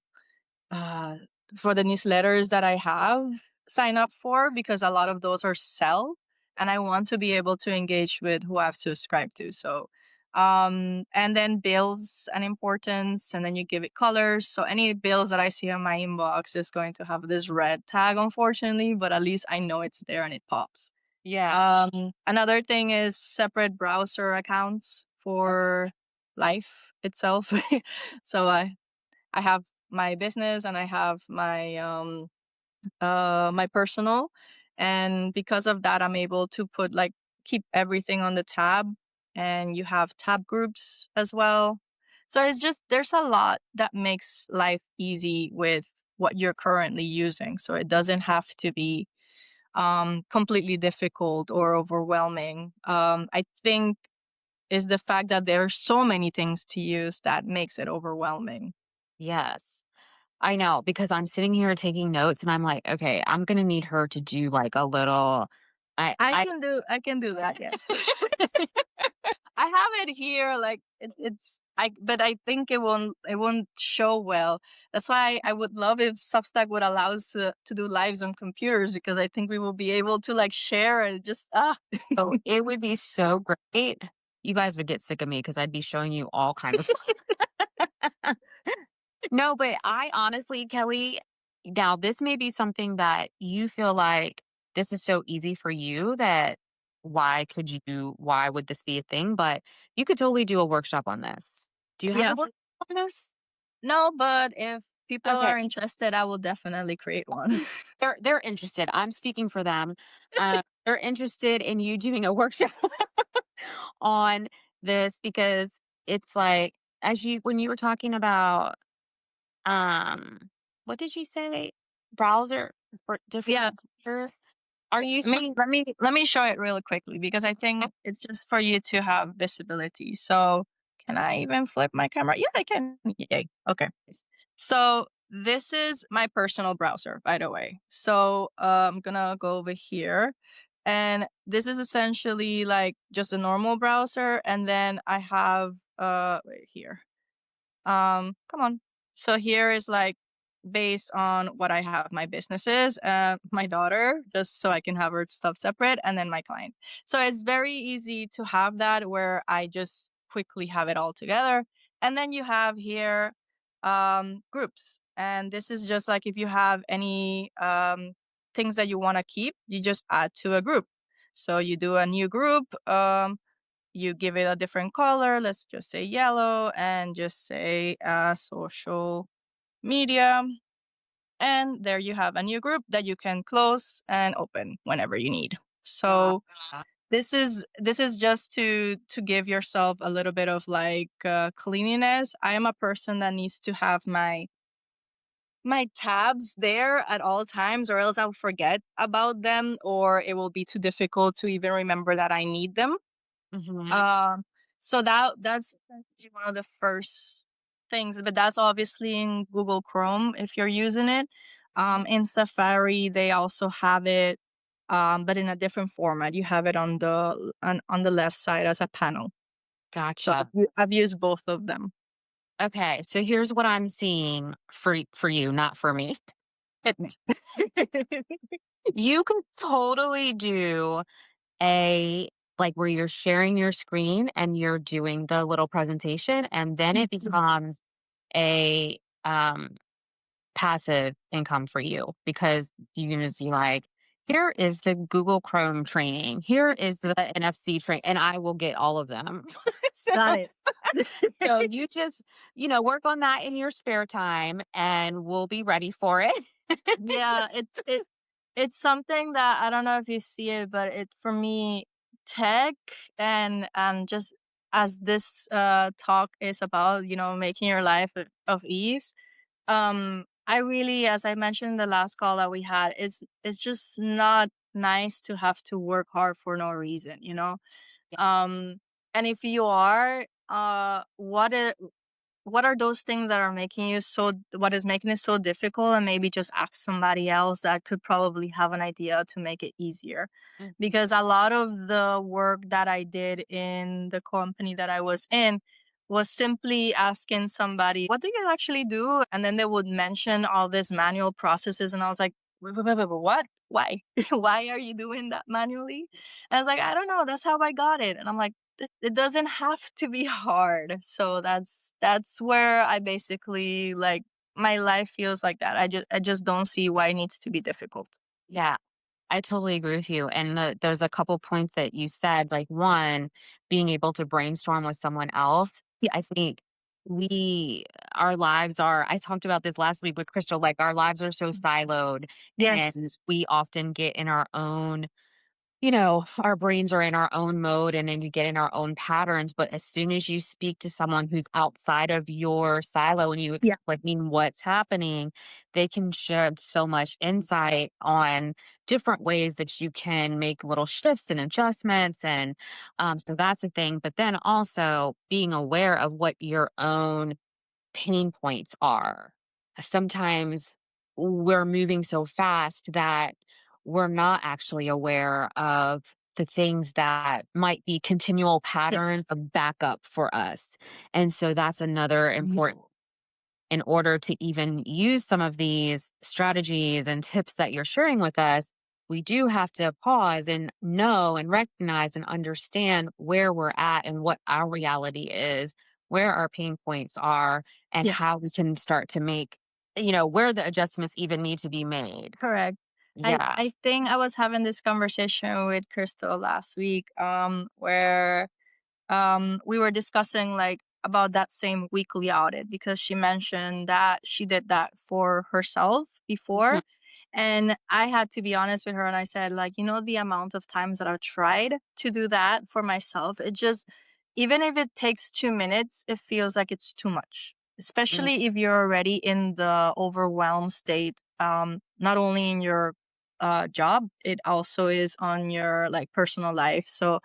for the newsletters that I have sign up for, because a lot of those are sell, and I want to be able to engage with who I've subscribed to. So and then bills and importance, and then you give it colors. So any bills that I see on my inbox is going to have this red tag, unfortunately, but at least I know it's there and it pops. Yeah. Another thing is separate browser accounts for life itself. So I have my business and I have my personal, and because of that I'm able to put like keep everything on the tab, and you have tab groups as well. So it's just there's a lot that makes life easy with what you're currently using, so it doesn't have to be completely difficult or overwhelming. I think is the fact that there are so many things to use that makes it overwhelming. Yes. I know because I'm sitting here taking notes and I'm like, okay, I'm gonna need her to do like a little. I I can do that, yes. I have it here, like it's I, but I think it won't show well. That's why I would love if Substack would allow us to do lives on computers, because I think we will be able to like share and just oh, it would be so great. You guys would get sick of me because I'd be showing you all kind of no, but I honestly, Kelly, now this may be something that you feel like this is so easy for you that why would this be a thing? But you could totally do a workshop on this. Do you have a Yeah. workshop on this? No, but if people Okay. are interested, I will definitely create one. They're interested. I'm speaking for them. They're interested in you doing a workshop on this because it's like as you when you were talking about what did you say? Browser for different Yeah. computers? Are you saying Let me show it really quickly, because I think it's just for you to have visibility. So can I even flip my camera? Yeah, I can. Yay. Okay. So this is my personal browser, by the way. So I'm gonna go over here, and this is essentially like just a normal browser, and then I have wait here. Come on. So here is like based on what I have my businesses, my daughter, just so I can have her stuff separate, and then my client. So it's very easy to have that where I just quickly have it all together. And then you have here groups. And this is just like if you have any things that you want to keep, you just add to a group. So you do a new group. You give it a different color, let's just say yellow, and just say social media. And there you have a new group that you can close and open whenever you need. uh, So this is just to give yourself a little bit of like cleanliness. I am a person that needs to have my tabs there at all times, or else I'll forget about them, or it will be too difficult to even remember that I need them. mhm, Um, so that's essentially one of the first things, but that's obviously in Google Chrome if you're using it. In Safari, they also have it, but in a different format. You have it on the left side as a panel. So gotcha. I've used both of them. Okay, so here's what I'm seeing for you, not for me. Hit me. You can totally do a like where you're sharing your screen and you're doing the little presentation and then it becomes a passive income for you because you can just be like, here is the Google Chrome training, here is the NFC train, and I will get all of them. so, Got it. so you just, work on that in your spare time and we'll be ready for it. Yeah, it's something that I don't know if you see it, but it for me, tech and just as this talk is about, making your life of ease. I really, as I mentioned in the last call that we had, it's just not nice to have to work hard for no reason. Yeah. Um, and if you are, what are those things that are making you so what is making it so difficult, and maybe just ask somebody else that could probably have an idea to make it easier, Mhm. because a lot of the work that I did in the company that I was in was simply asking somebody, "What do you actually do?" And then they would mention all these manual processes, and I was like, "Wait, wait, wait, wait, what? Why? Why are you doing that manually?" And I was like, "I don't know. That's how I got it." And I'm like, It doesn't have to be hard." So that's where I basically like my life feels like that. I just don't see why it needs to be difficult. Yeah. I totally agree with you. And there's a couple points that you said, like one, being able to brainstorm with someone else. Yeah. I think we, our lives are, I talked about this last week with Crystal, like our lives are so siloed and Yes. we often get in our own, our brains are in our own mode and then you get in our own patterns. But as soon as you speak to someone who's outside of your silo and you Yeah. explain what's happening, they can shed so much insight on different ways that you can make little shifts and adjustments. And so that's a thing. But then also being aware of what your own pain points are. Sometimes we're moving so fast that we're not actually aware of the things that might be continual Yes. patterns of backup for us. And so that's another important in order to even use some of these strategies and tips that you're sharing with us, we do have to pause and know and recognize and understand where we're at and what our reality is, where our pain points are, and Yeah. how we can start to make, where the adjustments even need to be made. Correct. I Yeah. I think I was having this conversation with Crystal last week, where we were discussing like about that same weekly audit because she mentioned that she did that for herself Mhm. before. And I had to be honest with her and I said, like, the amount of times that I've tried to do that for myself, it just, even if it takes 2 minutes, it feels like it's too much, Mm. especially if you're already in the overwhelmed state, not only in your job, it also is on your like personal life. So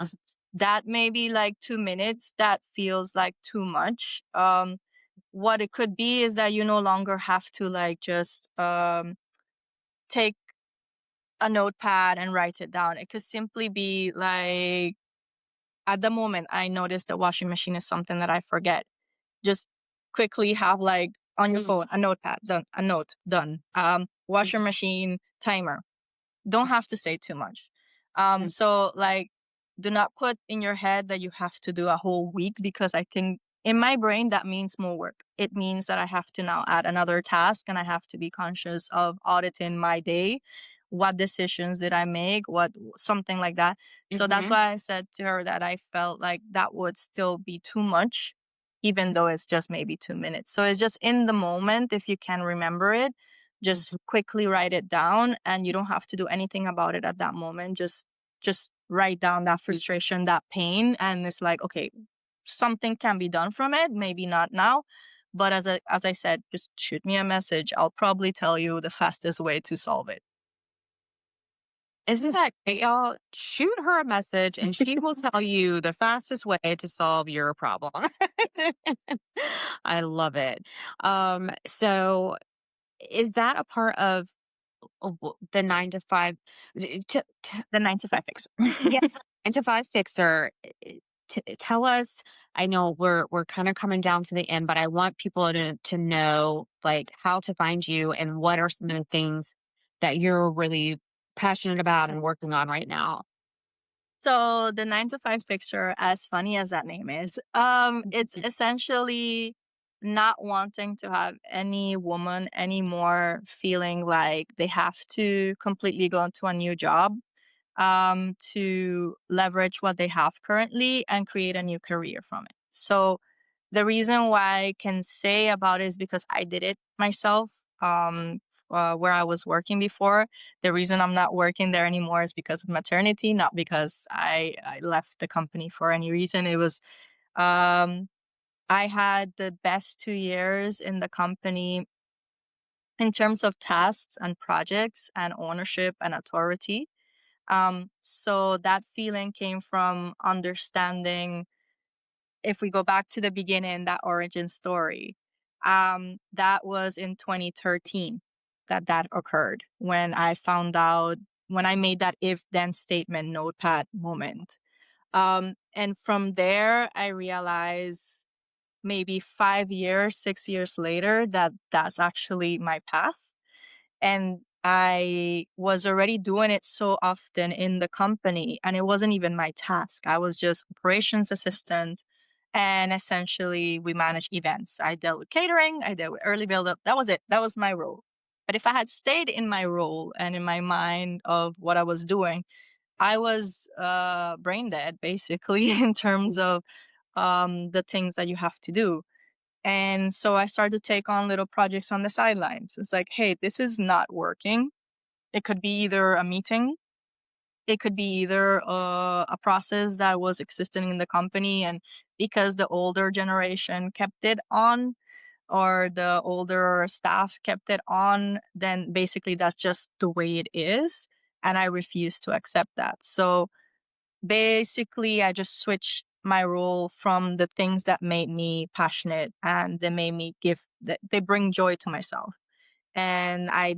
that may be like 2 minutes that feels like too much. What it could be is that you no longer have to like just take a notepad and write it down. It could simply be like, at the moment, I noticed the washing machine is something that I forget. Just quickly have like on your Mm. phone a notepad, done, a note, done. Washer machine timer, don't have to say too much. Mhm. So like, do not put in your head that you have to do a whole week because I think in my brain that means more work. It means that I have to now add another task and I have to be conscious of auditing my day. What decisions did I make? What something like that. So that's Mhm. why I said to her that I felt like that would still be too much, even though it's just maybe 2 minutes. So it's just in the moment, if you can remember it, just Mhm. quickly write it down and you don't have to do anything about it at that moment. Just write down that frustration, that pain, and it's like, okay, something can be done from it, maybe not now, but as I said, just shoot me a message. I'll probably tell you the fastest way to solve it. Isn't that great, y'all? Shoot her a message and she will tell you the fastest way to solve your problem. I love it. So is that a part of the 9 to 5? The 9 to 5 fixer. Yeah, 9 to 5 fixer. Tell us. I know we're kind of coming down to the end, but I want people to know like how to find you and what are some of the things that you're really passionate about and working on right now. So the 9 to 5 fixer, as funny as that name is, it's essentially not wanting to have any woman anymore feeling like they have to completely go into a new job, to leverage what they have currently and create a new career from it. So the reason why I can say about it is because I did it myself. Where I was working before, the reason I'm not working there anymore is because of maternity, not because I left the company for any reason. It was, um, I had the best 2 years in the company in terms of tasks and projects and ownership and authority. So that feeling came from understanding, if we go back to the beginning, that origin story, that was in 2013 that occurred when I found out, when I made that if then statement notepad moment. And from there, I realized maybe 5 years, 6 years later that that's actually my path. And I was already doing it so often in the company, and it wasn't even my task. I was just operations assistant, and essentially we manage events. I dealt with catering, I dealt with early build up. That was it. That was my role. But if I had stayed in my role and in my mind of what I was doing, I was brain dead basically in terms of the things that you have to do. And so I started to take on little projects on the sidelines. It's like, hey, this is not working. It could be either a meeting, it could be either a process that was existing in the company. And because the older generation kept it on, or the older staff kept it on, then basically that's just the way it is. And I refuse to accept that. So basically, I just switched my role from the things that made me passionate and that made me give that they bring joy to myself. And I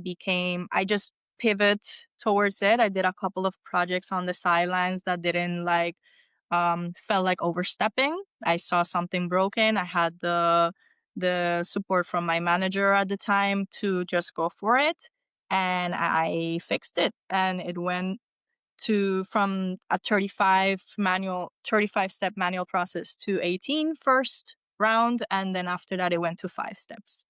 just pivot towards it. I did a couple of projects on the sidelines that didn't like felt like overstepping. I saw something broken. I had the support from my manager at the time to just go for it. And I fixed it, and it went to from a 35 step manual process to 18 first round, and then after that it went to 5 steps.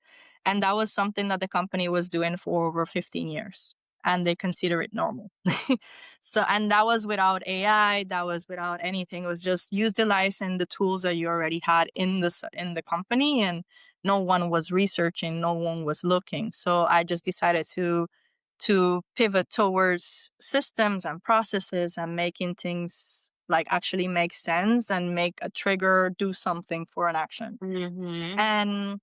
And that was something that the company was doing for over 15 years, and they consider it normal. So, and that was without AI, that was without anything. It was just use the license, the tools that you already had in the company, and no one was researching, no one was looking. So I just decided to pivot towards systems and processes and making things like actually make sense and make a trigger do something for an action. Mhm. And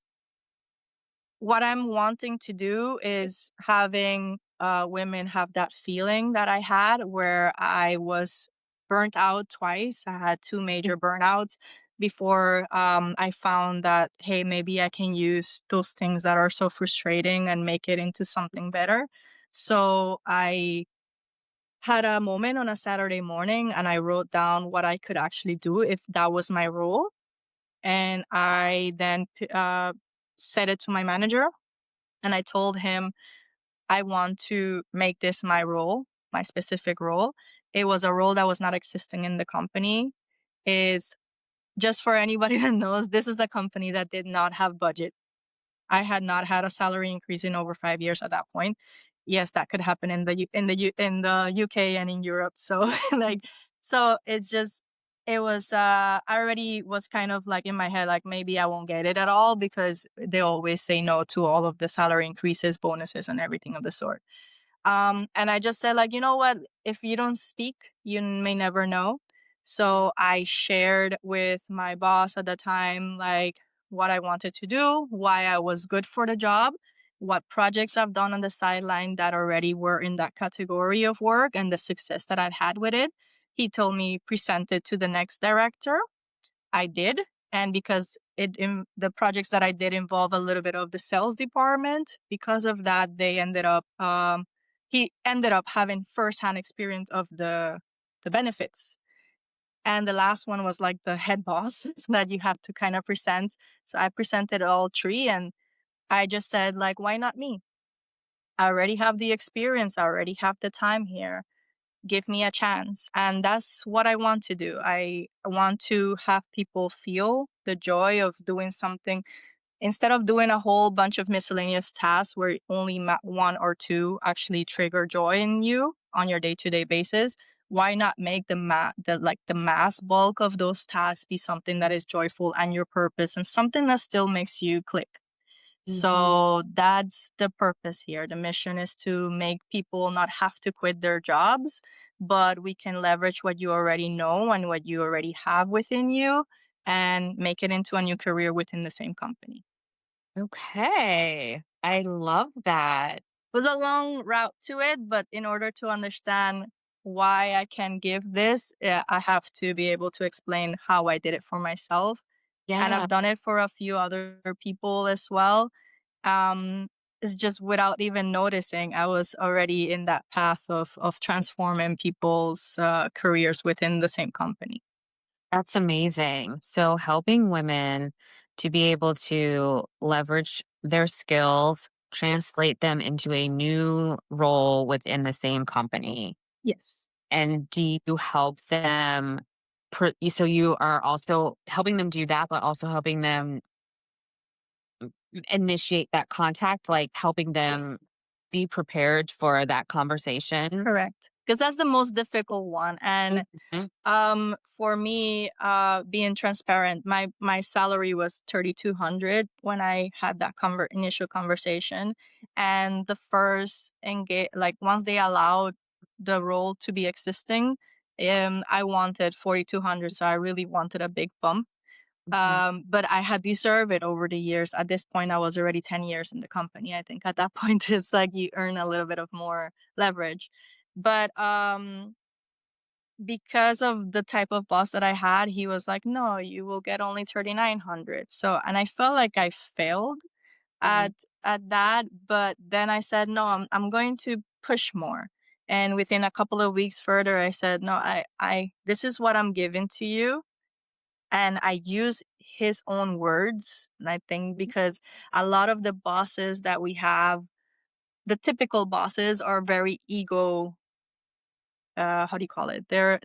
what I'm wanting to do is having women have that feeling that I had where I was burnt out twice. I had two major burnouts before I found that, hey, maybe I can use those things that are so frustrating and make it into something better. So I had a moment on a Saturday morning and I wrote down what I could actually do if that was my role. And I then said it to my manager, and I told him, I want to make this my role, my specific role. It was a role that was not existing in the company. Is just for anybody that knows, this is a company that did not have budget. I had not had a salary increase in over 5 years at that point. Yes, that could happen in in the UK and in Europe. So like, so it's just it was I already was kind of like in my head like maybe I won't get it at all because they always say no to all of the salary increases, bonuses, and everything of the sort. And I just said, like, you know what? If you don't speak, you may never know. So I shared with my boss at the time, like, what I wanted to do, why I was good for the job, what projects I've done on the sideline that already were in that category of work, and the success that I've had with it. He told me present it to the next director. I did. And because the projects that I did involve a little bit of the sales department, because of that, he ended up having firsthand experience of the benefits. And the last one was like the head boss that you have to kind of present. So I presented all three, and I just said, like, why not me? I already have the experience. I already have the time here. Give me a chance. And that's what I want to do. I want to have people feel the joy of doing something instead of doing a whole bunch of miscellaneous tasks where only one or two actually trigger joy in you on your day-to-day basis. Why not make the mass bulk of those tasks be something that is joyful and your purpose and something that still makes you click? Mhm. So that's the purpose here. The mission is to make people not have to quit their jobs, but we can leverage what you already know and what you already have within you and make it into a new career within the same company. Okay. I love that. It was a long route to it, but in order to understand why I can give this, I have to be able to explain how I did it for myself. And Yeah, I've done it for a few other people as well. um it's just without even noticing I was already in that path of transforming people's careers within the same company. that's amazing. So helping women to be able to leverage their skills, translate them into a new role within the same company. Yes. And do you help them? So you are also helping them do that, but also helping them initiate that contact, like helping Yes. them be prepared for that conversation. Correct. Because that's the most difficult one. And Mhm, for me, being transparent, my salary was 3,200 when I had that initial conversation, and the first engage, like once they allowed the role to be existing, I wanted 4,200, so I really wanted a big bump. mhm, But I had deserved it over the years. At this point, I was already 10 years in the company. I think at that point, it's like you earn a little bit of more leverage. But because of the type of boss that I had, he was like, "No, you will get only 3,900." So, and I felt like I failed mhm, at that, but then I said, "No, I'm going to push more." And within a couple of weeks further, I said, "No, I this is what I'm giving to you." And I use his own words. And I think because a lot of the bosses that we have, the typical bosses are very ego, how do you call it? They're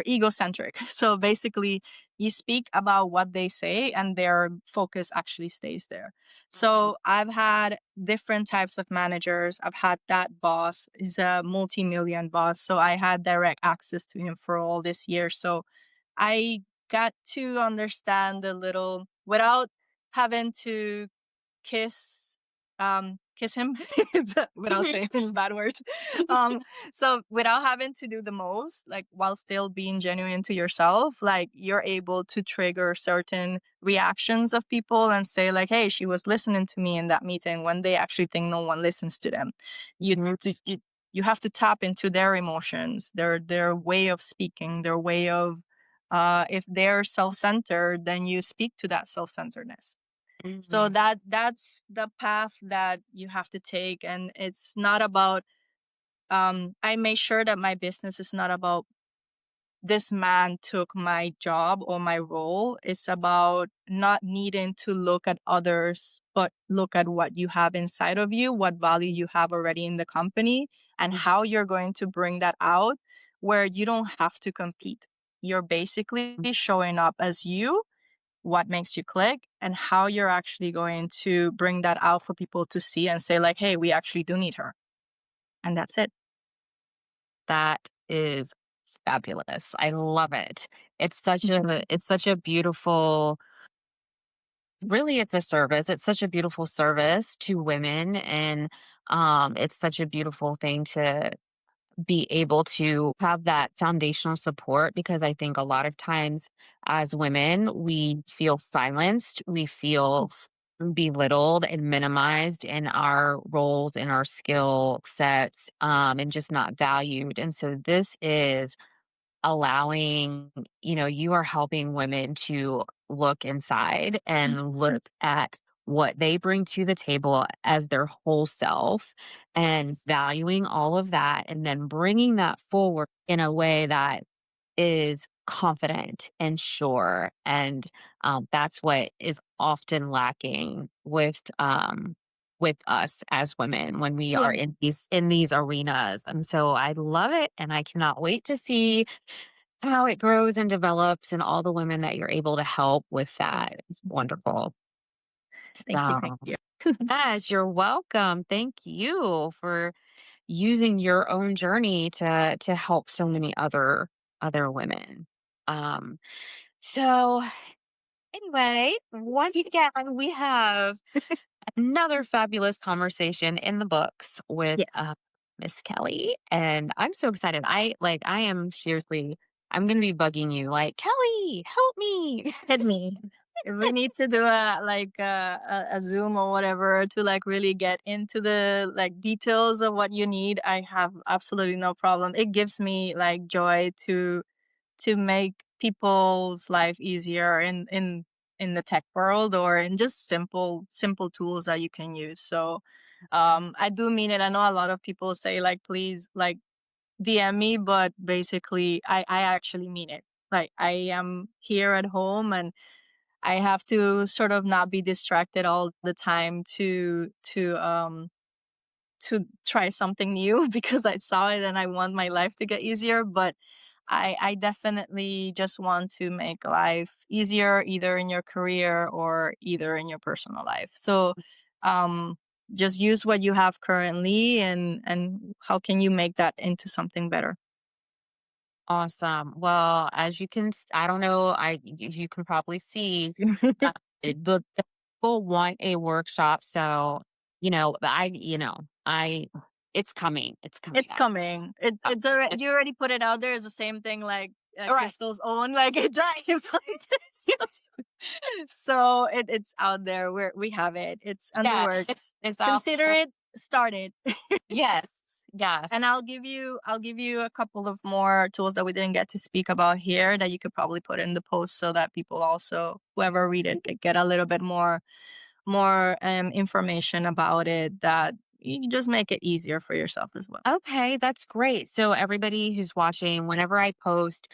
egocentric. So basically, you speak about what they say, and their focus actually stays there. mhm, So I've had different types of managers. I've had that boss. He's a multi-million boss, so I had direct access to him for all this year. So I got to understand a little without having to kiss him without mhm, saying any bad words. Um, so without having to do the most, like while still being genuine to yourself, like you're able to trigger certain reactions of people and say like, "Hey, she was listening to me in that meeting," when they actually think no one listens to them. You mhm, you you have to tap into their emotions, their way of speaking, their way of if they're self-centered, then you speak to that self-centeredness. So mhm. that's the path that you have to take, and it's not about I made sure that my business is not about this man took my job or my role. It's about not needing to look at others, but look at what you have inside of you, what value you have already in the company, and how you're going to bring that out where you don't have to compete. You're basically showing up as you, what makes you click, and how you're actually going to bring that out for people to see and say like, "Hey, we actually do need her." And that's it. That is fabulous. I love it. It's such a beautiful, really, it's a service. It's such a beautiful service to women, and it's such a beautiful thing to be able to have that foundational support, because I think a lot of times as women, we feel silenced, we feel Yes. belittled and minimized in our roles, in our skill sets, and just not valued. And so this is allowing, you are helping women to look inside and look at what they bring to the table as their whole self, and Yes. valuing all of that, and then bringing that forward in a way that is confident and sure. And that's what is often lacking with us as women when we are Yeah. in these arenas. And so I love it, and I cannot wait to see how it grows and develops, and all the women that you're able to help with that. It's wonderful. Thank you. Thank So, you. yes, you're welcome. Thank you for using your own journey to help so many other women. Um, so anyway, once again, we have another fabulous conversation in the books with Yeah. Miss Kelly, and I'm so excited. I am seriously. I'm gonna be bugging you like, Kelly, help me. Hit me. If we need to do a like a Zoom or whatever to like really get into the like details of what you need, I have absolutely no problem. It gives me like joy to make people's life easier in the tech world or in just simple tools that you can use. So I do mean it. I know a lot of people say like please like DM me, but basically I actually mean it. Like I am here at home and I have to sort of not be distracted all the time to try something new because I saw it and I want my life to get easier. But I definitely just want to make life easier, either in your career or either in your personal life. So um, just use what you have currently, and how can you make that into something better? Awesome. Well, as you can, I don't know, you can probably see uh, the people want a workshop. So, I, it's coming. It's coming It's up. coming. Uh, It's already, you already put it out there. It's the same thing like All right. Crystal's own like a giant contest. So it's out there. We have it. It's on the Yeah, works. it's out Consider there. it started. Yes. Yes. And I'll give you a couple of more tools that we didn't get to speak about here that you could probably put in the post so that people also, whoever read it, could get a little bit more information about it, that you just make it easier for yourself as well. Okay, that's great. So, everybody who's watching, whenever I post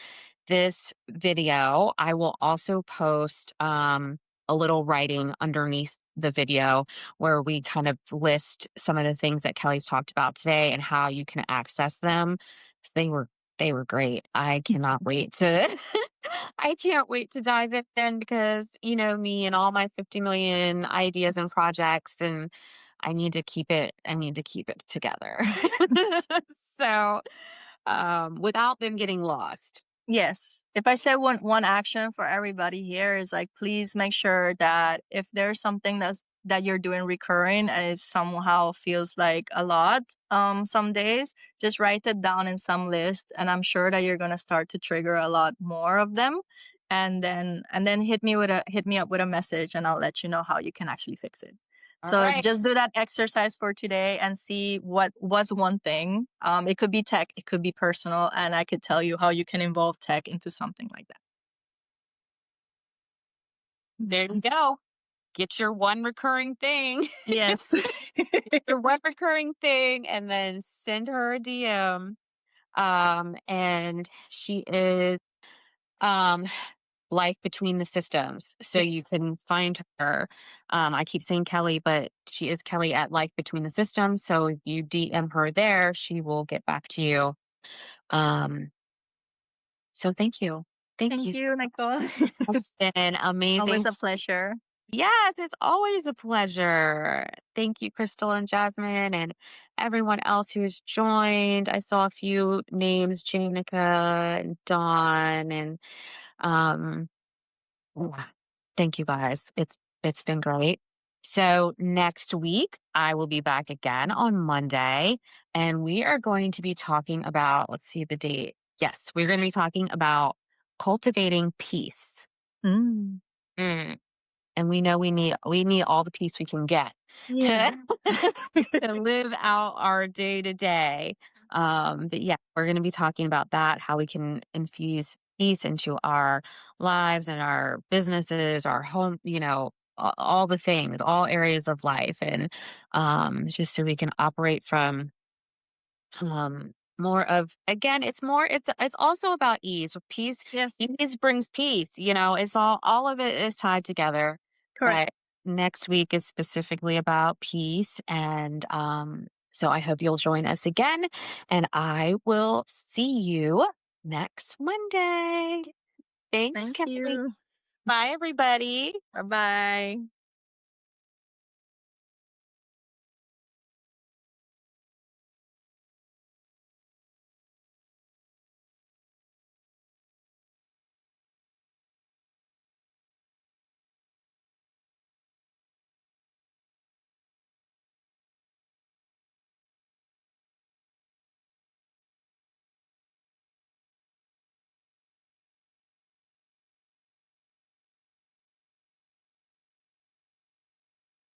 this video, I will also post a little writing underneath the video where we kind of list some of the things that Kelly's talked about today and how you can access them. They were they were great. I cannot wait to I can't wait to dive in because you know me and all my 50 million ideas and projects, and I need to keep it together. So, without them getting lost. Yes. If I say one action for everybody here is like, please make sure that if there's something that you're doing recurring and it somehow feels like a lot, some days, just write it down in some list, and I'm sure that you're gonna start to trigger a lot more of them. And then hit me up with a message, and I'll let you know how you can actually fix it. All So right. just do that exercise for today and see what was one thing. It could be tech, it could be personal, and I could tell you how you can involve tech into something like that. There you go. Get your one recurring thing. Yes. Your one recurring thing, and then send her a DM. And she is um Life Between the Systems. So you Yes. can find her. I keep saying Kelly, but she is Kelly at Life Between the Systems. So if you DM her there, she will get back to you. Um, so thank you. Thank Thank you. you, Nicole. It's been Always amazing. a pleasure. Yes, it's always a pleasure. Thank you, Crystal and Jasmine, and everyone else who has joined. I saw a few names, Janica and Dawn, and um, yeah. Thank you guys. It's been great. So next week I will be back again on Monday, and we are going to be talking about, let's see the date. Yes, we're going to be talking about cultivating peace. Mm. Mm. And we know we need all the peace we can get Yeah. to to live out our day to day. But yeah, we're going to be talking about that, how we can infuse peace into our lives and our businesses, our home, all the things, all areas of life. And just so we can operate from more of, again, it's also about ease. Peace, Yes. ease brings peace. It's all of it is tied together. Correct. But next week is specifically about peace, and so I hope you'll join us again, and I will see you next Monday. Thanks, Thank Kelly. you. Bye, everybody. Bye bye.